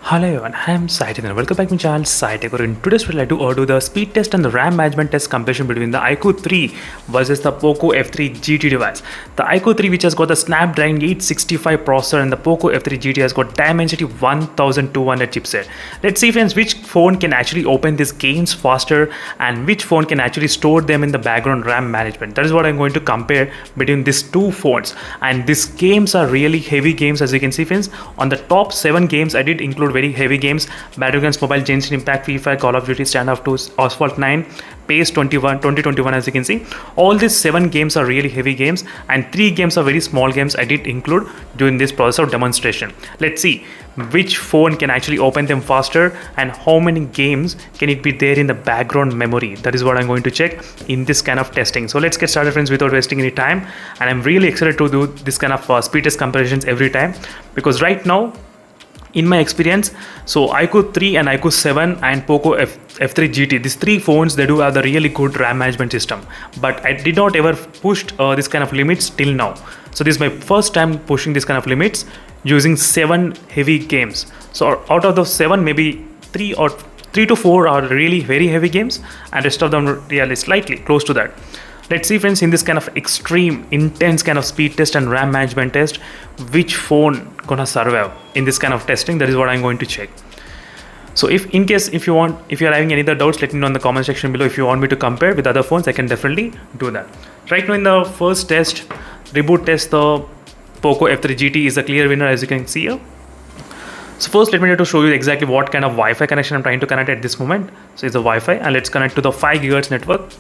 Hello everyone, I am Saithan and welcome back to my channel Saitech. In today's video, I'd like to do the speed test and the RAM management test comparison between the iQOO 3 versus the Poco F3 GT device. The iQOO 3, which has got the Snapdragon 865 processor, and the Poco F3 GT has got Dimensity 1200 chipset. Let's see friends which phone can actually open these games faster and which phone can actually store them in the background RAM management. That is what I'm going to compare between these two phones. And these games are really heavy games, as you can see friends. On the top 7 games, I did include very heavy games: Battlegrounds Mobile, Genshin Impact, Free Fire, Call of Duty, Standoff 2, Asphalt 9, Pace 2021. As you can see, all these 7 games are really heavy games and 3 games are very small games I did include during this process of demonstration. Let's see which phone can actually open them faster and how many games can it be there in the background memory. That is what I'm going to check in this kind of testing. So let's get started friends without wasting any time, and I'm really excited to do this kind of speed test comparisons every time, because right now in my experience, so iQOO 3 and iQOO 7 and Poco F3 GT, these 3 phones, they do have the really good RAM management system, but I did not ever push this kind of limits till now. So this is my first time pushing this kind of limits using 7 heavy games. So out of those 7, maybe 3 to 4 are really very heavy games, and rest of them are really slightly close to that. Let's see friends, in this kind of extreme intense kind of speed test and RAM management test, which phone gonna survive in this kind of testing. That is what I'm going to check. So if you're having any other doubts, let me know in the comment section below. If you want me to compare with other phones, I can definitely do that. Right now in the first test, reboot test, the Poco F3 GT is a clear winner, as you can see here. So first let me try to show you exactly what kind of Wi-Fi connection I'm trying to connect at this moment. So it's the Wi-Fi, and let's connect to the 5 GHz network.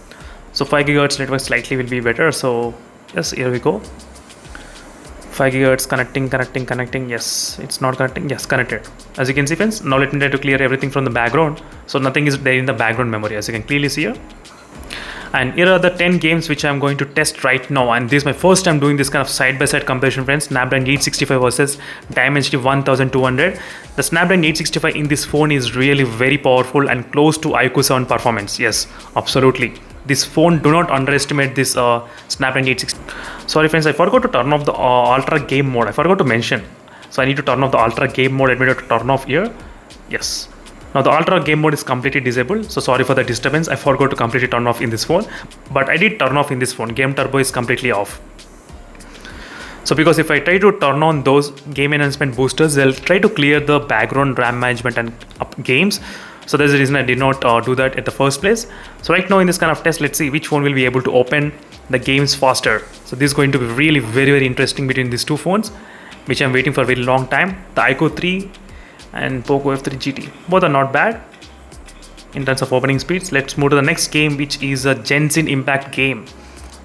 So 5 GHz network slightly will be better. So yes, here we go. 5 GHz connecting. Yes, it's not connecting. Yes, connected. As you can see friends, now let me try to clear everything from the background. So nothing is there in the background memory, as you can clearly see here. And here are the 10 games which I'm going to test right now. And this is my first time doing this kind of side-by-side comparison friends. Snapdragon 865 versus Dimensity 1200. The Snapdragon 865 in this phone is really very powerful and close to iQOO 7 performance. Yes, absolutely. This phone, do not underestimate this Snapdragon 860. Sorry friends, I forgot to turn off the ultra game mode. I forgot to mention. So I need to turn off the ultra game mode. Let me turn off here. Yes. Now the ultra game mode is completely disabled. So sorry for the disturbance. I forgot to completely turn off in this phone. But I did turn off in this phone. Game turbo is completely off. So because if I try to turn on those game enhancement boosters, they'll try to clear the background RAM management and games. So that's the reason I did not do that at the first place. So right now in this kind of test, let's see which phone will be able to open the games faster. So this is going to be really very interesting between these two phones, which I'm waiting for a very long time. The iQOO 3 and Poco F3 GT, both are not bad in terms of opening speeds. Let's move to the next game, which is a Genshin Impact game.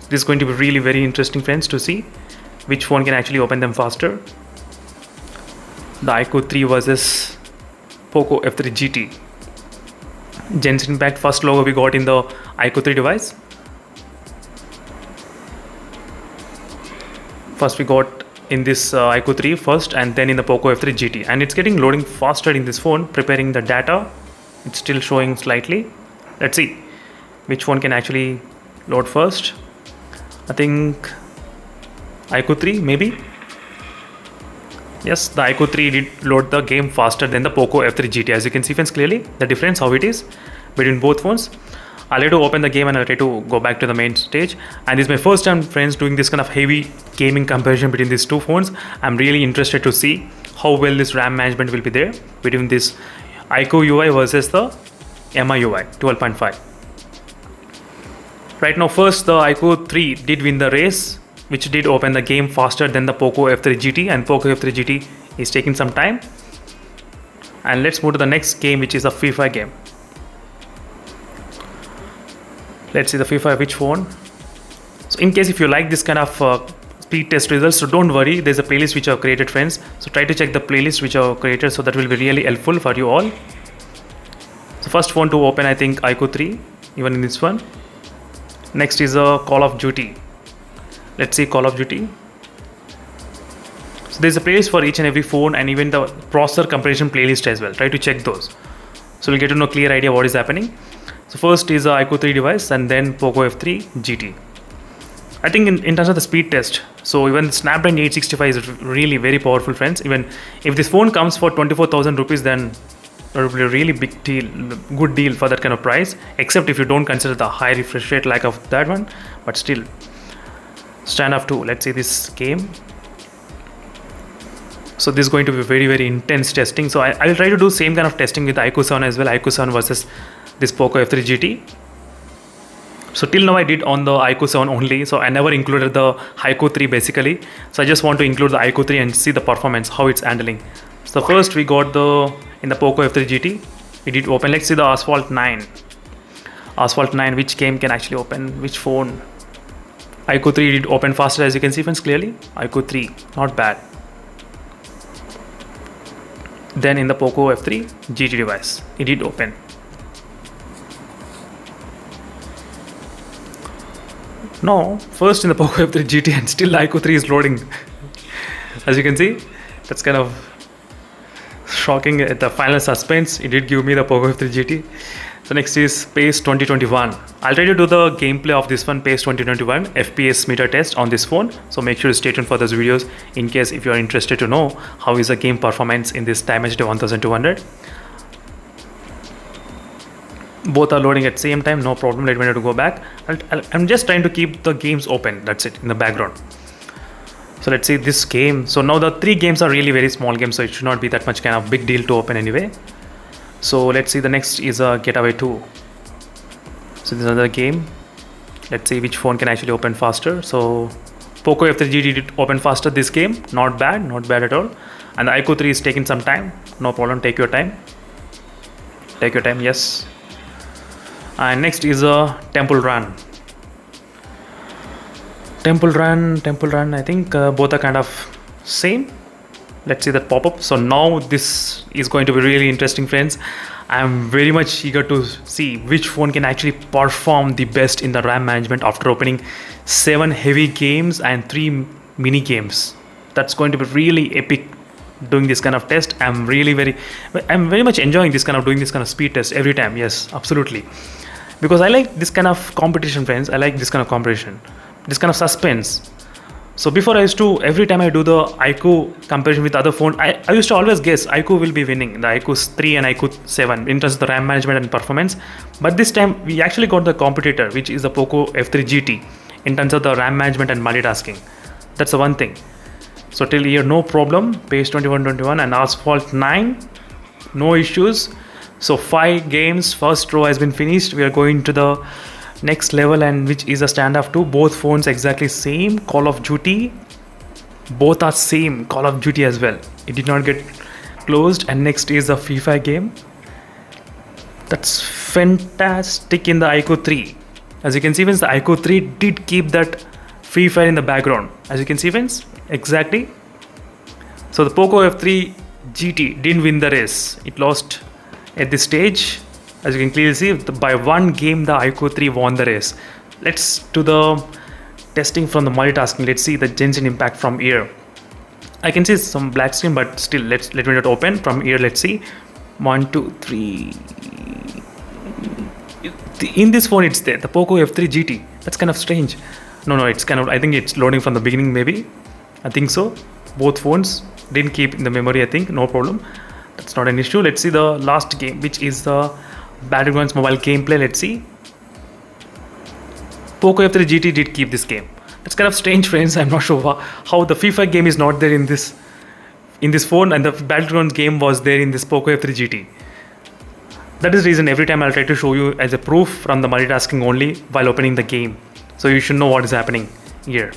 This is going to be really very interesting friends to see which phone can actually open them faster. The iQOO 3 versus Poco F3 GT. Genshin Impact, first logo we got in the iQOO 3 device. First we got in this iQOO 3 first, and then in the Poco F3 GT, and it's getting loading faster in this phone, preparing the data. It's still showing slightly. Let's see which phone can actually load first. I think iQOO 3 maybe. Yes, the iQOO 3 did load the game faster than the Poco F3 GT. As you can see friends clearly, the difference how it is between both phones. I'll try to open the game and I'll try to go back to the main stage. And this is my first time friends doing this kind of heavy gaming comparison between these two phones. I'm really interested to see how well this RAM management will be there between this iQOO UI versus the MIUI 12.5. Right now first the iQOO 3 did win the race, which did open the game faster than the Poco F3 GT, and Poco F3 GT is taking some time. And let's move to the next game, which is a Free Fire game. Let's see the Free Fire which phone. So in case if you like this kind of speed test results, so don't worry, there's a playlist which I've created friends. So try to check the playlist which I've created, so that will be really helpful for you all. So first phone to open, I think iQOO 3, even in this one. Next is a Call of Duty. Let's see Call of Duty. So there's a playlist for each and every phone, and even the processor comparison playlist as well. Try to check those, so we'll get to know clear idea what is happening. So first is a iQOO 3 device, and then Poco F3 GT. I think in terms of the speed test, so even Snapdragon 865 is really very powerful, friends. Even if this phone comes for 24,000 rupees, then it will be a really big deal, good deal for that kind of price, except if you don't consider the high refresh rate like of that one. But still, standoff 2, let's see this game. So this is going to be very, very intense testing. So I will try to do same kind of testing with iQOO 7 as well, iQOO 7 versus this Poco F3 GT. So till now I did on the iQOO 7 only, so I never included the iQOO 3 basically. So I just want to include the iQOO 3 and see the performance, how it's handling. So first we got in the Poco F3 GT, it did open. Let's see the Asphalt 9. Asphalt 9, which game can actually open, which phone? iQOO 3 did open faster, as you can see, friends, clearly. iQOO 3, not bad. Then in the Poco F3 GT device, it did open. No, first in the Poco F3 GT and still iQOO 3 is loading. As you can see, that's kind of shocking. At the final suspense, it did give me the Poco F3 GT. So next is PACE 2021. I'll try to do the gameplay of this one, PACE 2021 FPS meter test on this phone. So make sure to stay tuned for those videos in case if you are interested to know how is the game performance in this Dimensity 1200. Both are loading at same time, no problem. Let me know to go back. I'm just trying to keep the games open, that's it, in the background. So let's see this game. So now the 3 games are really very small games, so it should not be that much kind of big deal to open anyway. So let's see, the next is a Getaway 2. So this is another game. Let's see which phone can actually open faster. So Poco F3 GT did open faster this game, not bad at all. And the iQOO 3 is taking some time, no problem, take your time. Take your time, yes. And next is a Temple Run. Temple Run, I think both are kind of same. Let's see that pop-up. So now this is going to be really interesting, friends. I'm very much eager to see which phone can actually perform the best in the RAM management after opening 7 heavy games and 3 mini games. That's going to be really epic doing this kind of test. I'm very much enjoying this kind of doing this kind of speed test every time. Yes, absolutely. Because I like this kind of competition, friends. I like this kind of competition, this kind of suspense. So before I used to, every time I do the iQOO comparison with other phone, I used to always guess iQOO will be winning, the iQOO 3 and iQOO 7 in terms of the RAM management and performance. But this time we actually got the competitor, which is the Poco F3 GT, in terms of the RAM management and multitasking. That's the one thing. So till here, no problem. PACE 2121 and Asphalt 9, no issues. So 5 games, first row has been finished. We are going to the next level, and which is a standoff 2. Both phones exactly same. Call of Duty, both are same. Call of Duty as well, it did not get closed. And next is a FIFA game. That's fantastic. In the iQOO 3, as you can see, friends, the iQOO 3 did keep that FIFA in the background, as you can see, friends, exactly. So the Poco F3 GT didn't win the race, it lost at this stage. As you can clearly see, by 1 game the iQOO 3 won the race. Let's do the testing from the multitasking. Let's see the Genshin impact from here. I can see some black screen, but still let me not open from here. Let's see, 1 2 3. In this phone it's there, the Poco F3 GT. That's kind of strange. No, it's kind of, I think it's loading from the beginning, maybe. I think so. Both phones didn't keep in the memory, I think. No problem, that's not an issue. Let's see the last game, which is the Battlegrounds mobile gameplay. Let's see. Poco F3 GT did keep this game. That's kind of strange, friends. I'm not sure how the FIFA game is not there in this phone, and the Battlegrounds game was there in this Poco F3 GT. That is the reason every time I'll try to show you as a proof from the multitasking only while opening the game, so you should know what is happening here.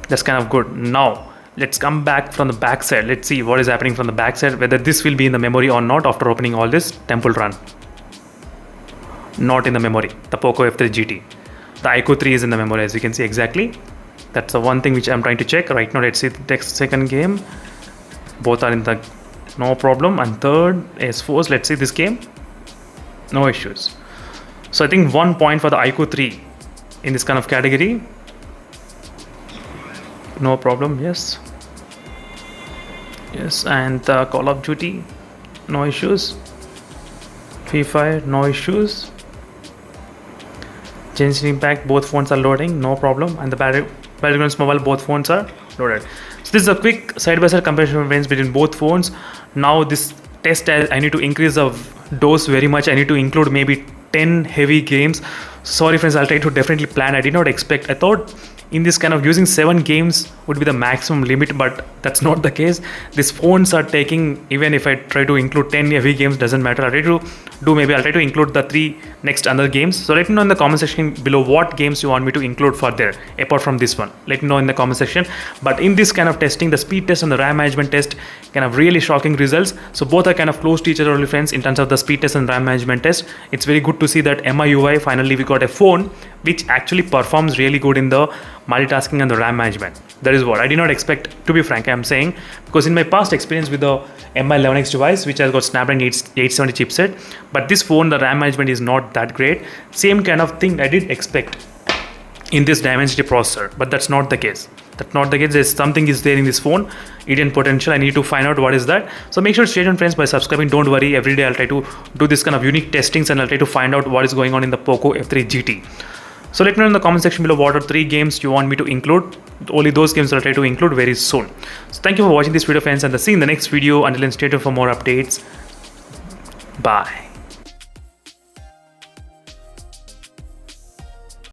That's kind of good. Now let's come back from the back side. Let's see what is happening from the back side, whether this will be in the memory or not after opening all this. Temple Run, not in the memory. The Poco F3 GT, the iQOO 3 is in the memory, as you can see, exactly. That's the one thing which I'm trying to check right now. Let's see the next second game. Both are in the, no problem. And third S4, let's see this game, no issues. So I think 1 point for the iQOO 3 in this kind of category. No problem. Yes, and the Call of Duty, no issues. FIFA, no issues. Genshin Impact, both phones are loading, no problem. And the Battlegrounds Mobile, both phones are loaded. So this is a quick side-by-side comparison friends between both phones. Now this test, I need to increase the dose very much. I need to include maybe 10 heavy games. Sorry friends, I'll try to definitely plan. I did not expect. I thought in this kind of using 7 games would be the maximum limit, but that's not the case. These phones are taking, even if I try to include 10 heavy games, doesn't matter. I'll try to include the 3 next other games. So let me know in the comment section below what games you want me to include further apart from this one. Let me know in the comment section. But in this kind of testing, the speed test and the RAM management test kind of really shocking results. So both are kind of close to each other only friends in terms of the speed test and RAM management test. It's very good to see that MIUI finally we got a phone which actually performs really good in the multitasking and the RAM management. That is what I did not expect, to be frank. I'm saying, because in my past experience with the Mi11X device, which has got Snapdragon 870 chipset, but this phone, the RAM management is not that great. Same kind of thing I did expect in this Dimensity processor, but that's not the case. That's not the case. There's something is there in this phone, hidden potential. I need to find out what is that. So make sure to stay tuned friends by subscribing. Don't worry, every day I'll try to do this kind of unique testings and I'll try to find out what is going on in the Poco F3 GT. So let me know in the comment section below what are 3 games you want me to include. Only those games I'll try to include very soon. So thank you for watching this video friends, and see you in the next video. Until then, stay tuned for more updates. Bye.